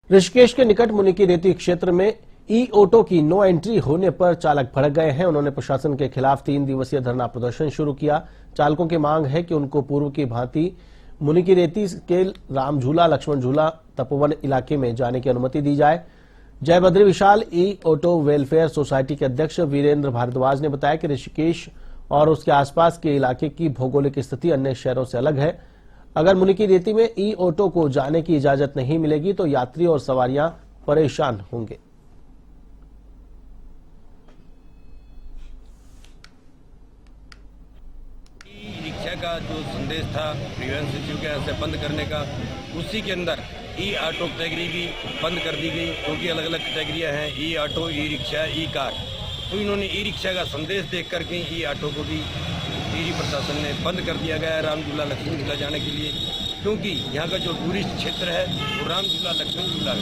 ऋषिकेश के निकट मुनिकी रेती क्षेत्र में ई ऑटो की नो एंट्री होने पर चालक भड़क गए हैं। उन्होंने प्रशासन के खिलाफ 3 दिवसीय धरना प्रदर्शन शुरू किया। चालकों की मांग है कि उनको पूर्व की भांति मुनिकी रेती के राम झूला, लक्ष्मण झूला, तपोवन इलाके में जाने की अनुमति दी जाए। जय बद्री विशाल ई ऑटो वेलफेयर सोसाइटी के अध्यक्ष वीरेंद्र भारद्वाज ने बताया कि ऋषिकेश और उसके आसपास के इलाके की भौगोलिक स्थिति अन्य शहरों से अलग है। अगर मुनिकी रेती में ई ऑटो को जाने की इजाजत नहीं मिलेगी तो यात्री और सवारियां परेशान होंगे। रिक्शा का जो संदेश था परिवहन सचिव के यहाँ से बंद करने का, उसी के अंदर ई ऑटो कैटेगरी भी बंद कर दी गई, क्योंकि अलग अलग कैटेगरियाँ हैं, ई ऑटो, ई रिक्शा, ई कार। तो इन्होंने ई रिक्शा का संदेश देख करके ई ऑटो को भी टिहरी प्रशासन ने बंद कर दिया गया है राम झूला, लक्ष्मण झूला जाने के लिए, क्योंकि यहाँ का जो टूरिस्ट क्षेत्र है वो राम झूला, लक्ष्मण झूला,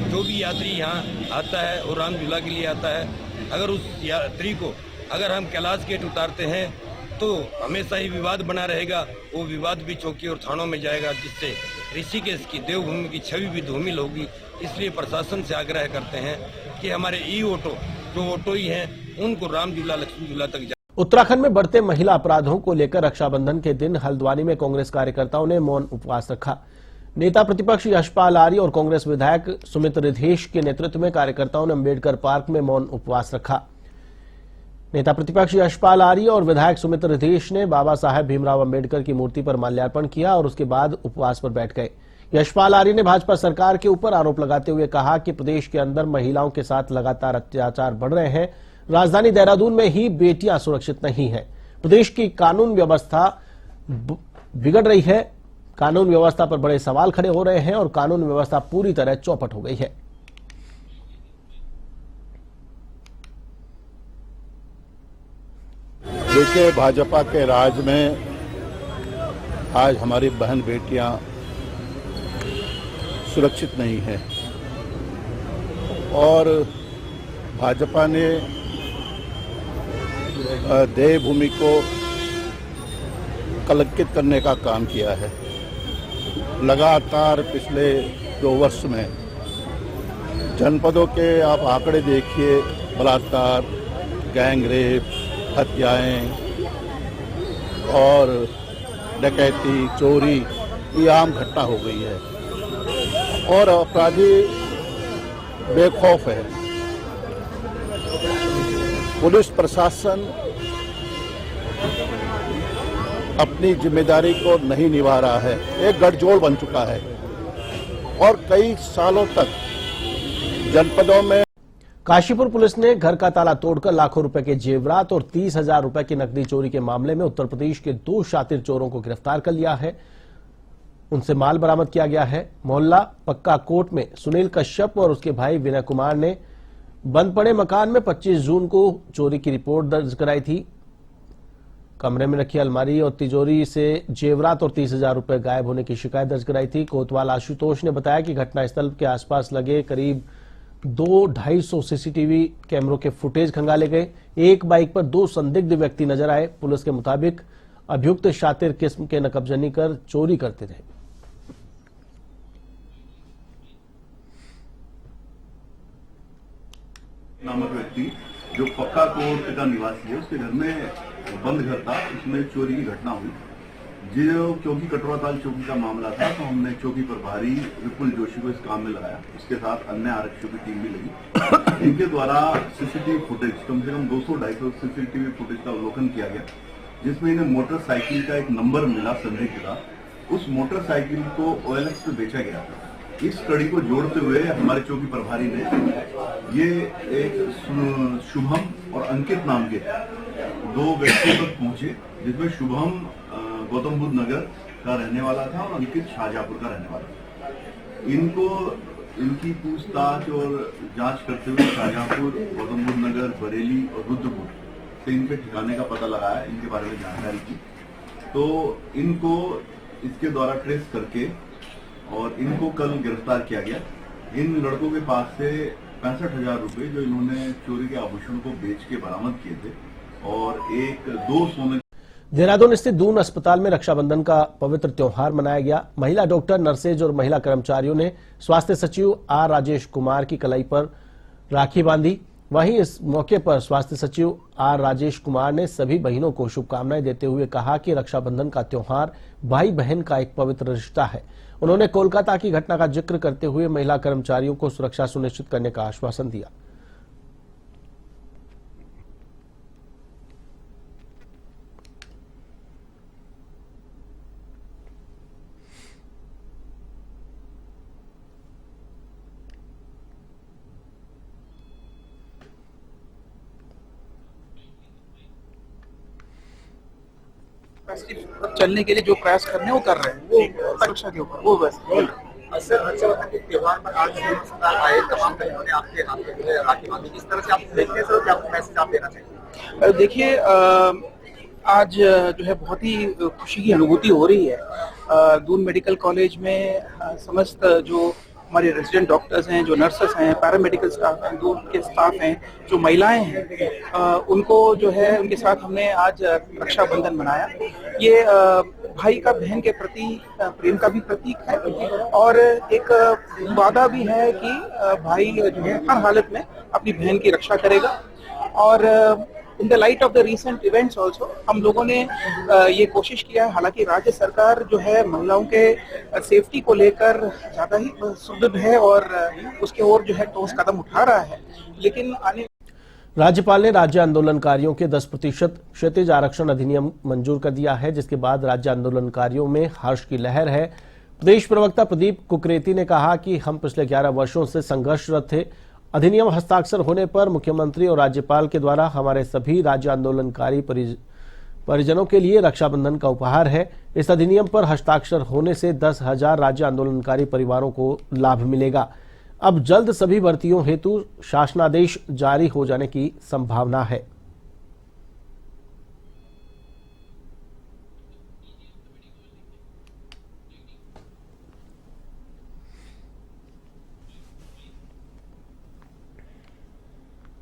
जो भी यात्री यहाँ आता है वो राम झूला के लिए आता है। अगर उस यात्री को अगर हम कैलाश गेट उतारते हैं तो हमेशा ही विवाद बना रहेगा, वो विवाद भी चौकी और थानों में जाएगा, जिससे ऋषिकेश की देवभूमि की छवि भी धूमिल होगी। इसलिए प्रशासन से आग्रह करते हैं कि हमारे ई ऑटो जो ऑटो ही हैं उनको राम झूला, लक्ष्मण झूला तक। उत्तराखंड में बढ़ते महिला अपराधों को लेकर रक्षाबंधन के दिन हल्द्वानी में कांग्रेस कार्यकर्ताओं ने मौन उपवास रखा। नेता प्रतिपक्ष यशपाल आर्य और कांग्रेस विधायक सुमित रिधेश के नेतृत्व में कार्यकर्ताओं ने अम्बेडकर पार्क में मौन उपवास रखा। नेता प्रतिपक्ष यशपाल आर्य और विधायक सुमित रिधेश ने बाबा साहेब भीमराव अम्बेडकर की मूर्ति पर माल्यार्पण किया और उसके बाद उपवास पर बैठ गए। यशपाल आर्य ने भाजपा सरकार के ऊपर आरोप लगाते हुए कहा कि प्रदेश के अंदर महिलाओं के साथ लगातार अत्याचार बढ़ रहे हैं। राजधानी देहरादून में ही बेटियां सुरक्षित नहीं है। प्रदेश की कानून व्यवस्था बिगड़ रही है। कानून व्यवस्था पर बड़े सवाल खड़े हो रहे हैं और कानून व्यवस्था पूरी तरह चौपट हो गई है। देखिए, भाजपा के राज में आज हमारी बहन बेटियां सुरक्षित नहीं है और भाजपा ने देवभूमि को कलंकित करने का काम किया है। लगातार पिछले 2 वर्ष में जनपदों के आप आंकड़े देखिए, बलात्कार, गैंग रेप, हत्याएं और डकैती, चोरी ये आम घटना हो गई है और अपराधी बेखौफ है। पुलिस प्रशासन अपनी जिम्मेदारी को नहीं निभा रहा है, एक गठजोड़ बन चुका है और कई सालों तक जनपदों में। काशीपुर पुलिस ने घर का ताला तोड़कर लाखों रुपए के जेवरात और 30,000 रुपए की नकदी चोरी के मामले में उत्तर प्रदेश के 2 शातिर चोरों को गिरफ्तार कर लिया है। उनसे माल बरामद किया गया है। मोहल्ला पक्का कोट में सुनील कश्यप और उसके भाई विनय कुमार ने बंद पड़े मकान में 25 जून को चोरी की रिपोर्ट दर्ज कराई थी। कमरे में रखी अलमारी और तिजोरी से जेवरात और 30,000 रुपए गायब होने की शिकायत दर्ज कराई थी। कोतवाल आशुतोष ने बताया कि घटनास्थल के आसपास लगे करीब 200-250 सीसीटीवी कैमरों के फुटेज खंगाले गए। एक बाइक पर 2 संदिग्ध व्यक्ति नजर आए। पुलिस के मुताबिक अभियुक्त शातिर किस्म के नकबजनी कर चोरी करते थे। नामक व्यक्ति जो पक्का कोट का निवासी है, उसके घर में बंद घर था, उसमें चोरी की घटना हुई। जो चौकी कटोराताल चौकी का मामला था, तो हमने चौकी प्रभारी विपुल जोशी को इस काम में लगाया। उसके साथ अन्य आरक्षकों की टीम भी लगी। इनके द्वारा सीसीटीवी फुटेज, कम से कम 200-250 सीसीटीवी फुटेज का अवलोकन किया गया, जिसमें इन्हें मोटरसाइकिल का एक नंबर मिला संदिग्ध का। उस मोटरसाइकिल को OLX पे बेचा गया था। इस कड़ी को जोड़ते हुए हमारे चौकी प्रभारी ने ये एक शुभम और अंकित नाम के 2 व्यक्तियों तक पहुंचे, जिसमें शुभम गौतम बुद्ध नगर का रहने वाला था और अंकित शाहजहांपुर का रहने वाला था। इनकी पूछताछ और जांच करते हुए शाहजहांपुर, गौतम बुद्ध नगर, बरेली और रुद्रपुर से इनके ठिकाने का पता लगाया, इनके बारे में जानकारी की। तो इनको इसके द्वारा ट्रेस करके और इनको कल गिरफ्तार किया गया। इन लड़कों के पास से 65,000 रुपए जो इन्होंने चोरी के आभूषण को बेच के बरामद किए थे और 2 सोने। देहरादून स्थित दून अस्पताल में रक्षाबंधन का पवित्र त्योहार मनाया गया। महिला डॉक्टर, नर्सेज और महिला कर्मचारियों ने स्वास्थ्य सचिव आर राजेश कुमार की कलाई पर राखी बांधी। वहीं इस मौके पर स्वास्थ्य सचिव आर राजेश कुमार ने सभी बहनों को शुभकामनाएं देते हुए कहा कि रक्षाबंधन का त्योहार भाई बहन का एक पवित्र रिश्ता है। उन्होंने कोलकाता की घटना का जिक्र करते हुए महिला कर्मचारियों को सुरक्षा सुनिश्चित करने का आश्वासन दिया। चलने के लिए जो प्रयास करने हैं वो कर रहे हैं, वो सुरक्षा के ऊपर वो बस। सर, रक्षाबंधन के त्योहार पर आज आए तमाम बहनों ने आपके हाथ में जो है राखी बांधी, किस तरह से आप देखते हैं सर, क्या मैसेज आप देना चाहिए? देखिए, आज जो है बहुत ही खुशी की अनुभूति हो रही है। दून मेडिकल कॉलेज में समस्त जो हमारे रेजिडेंट डॉक्टर्स हैं, जो नर्सेस हैं, पैरामेडिकल स्टाफ हैं, दून के स्टाफ हैं, जो महिलाएं हैं, उनको जो है उनके साथ हमने आज रक्षाबंधन मनाया। ये भाई का बहन के प्रति प्रेम का भी प्रतीक है और एक वादा भी है कि भाई जो है हर हालत में अपनी बहन की रक्षा करेगा। और in the light of the recent events also हम लोगों ने ये कोशिश किया है, हालांकि राज्य सरकार जो है महिलाओं के सेफ्टी को लेकर ज़्यादा ही सुदृढ़ है और उसके ओर जो है ठोस कदम उठा रहा है, लेकिन राज्यपाल ने राज्य आंदोलनकारियों के 10% क्षैतिज आरक्षण अधिनियम मंजूर कर दिया है, जिसके बाद राज्य आंदोलनकारियों में हर्ष की लहर है। प्रदेश प्रवक्ता प्रदीप कुकरेती ने कहा कि हम पिछले 11 वर्षों से संघर्षरत थे। अधिनियम हस्ताक्षर होने पर मुख्यमंत्री और राज्यपाल के द्वारा हमारे सभी राज्य आंदोलनकारी परिजनों के लिए रक्षाबंधन का उपहार है। इस अधिनियम पर हस्ताक्षर होने से 10,000 राज्य आंदोलनकारी परिवारों को लाभ मिलेगा। अब जल्द सभी भर्तियों हेतु शासनादेश जारी हो जाने की संभावना है।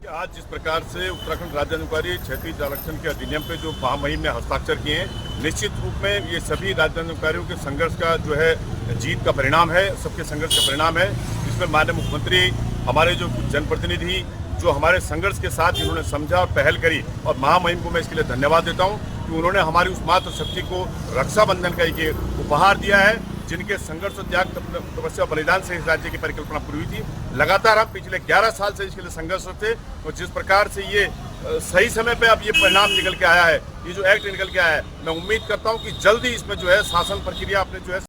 आज जिस प्रकार से उत्तराखंड राज्य आंदोलनकारी क्षैतिज आरक्षण के अधिनियम पे जो महामहिम ने हस्ताक्षर किए हैं, निश्चित रूप में ये सभी राज्य आंदोलनकारियों के संघर्ष का जो है जीत का परिणाम है, सबके संघर्ष का परिणाम है। इसमें माननीय मुख्यमंत्री, हमारे जो कुछ जनप्रतिनिधि जो हमारे संघर्ष के साथ इन्होंने समझा और पहल करी, और महामहिम को मैं इसके लिए धन्यवाद देता हूँ कि उन्होंने हमारी उस मातृ शक्ति को रक्षाबंधन का एक उपहार दिया है, जिनके संघर्ष और त्याग, तपस्या, बलिदान से इस राज्य की परिकल्पना पूरी हुई थी। लगातार हम पिछले 11 साल से इसके लिए संघर्षरत थे और जिस प्रकार से ये सही समय पे अब ये परिणाम निकल के आया है, ये जो एक्ट निकल के आया है, मैं उम्मीद करता हूँ कि जल्दी इसमें जो है शासन प्रक्रिया अपने जो है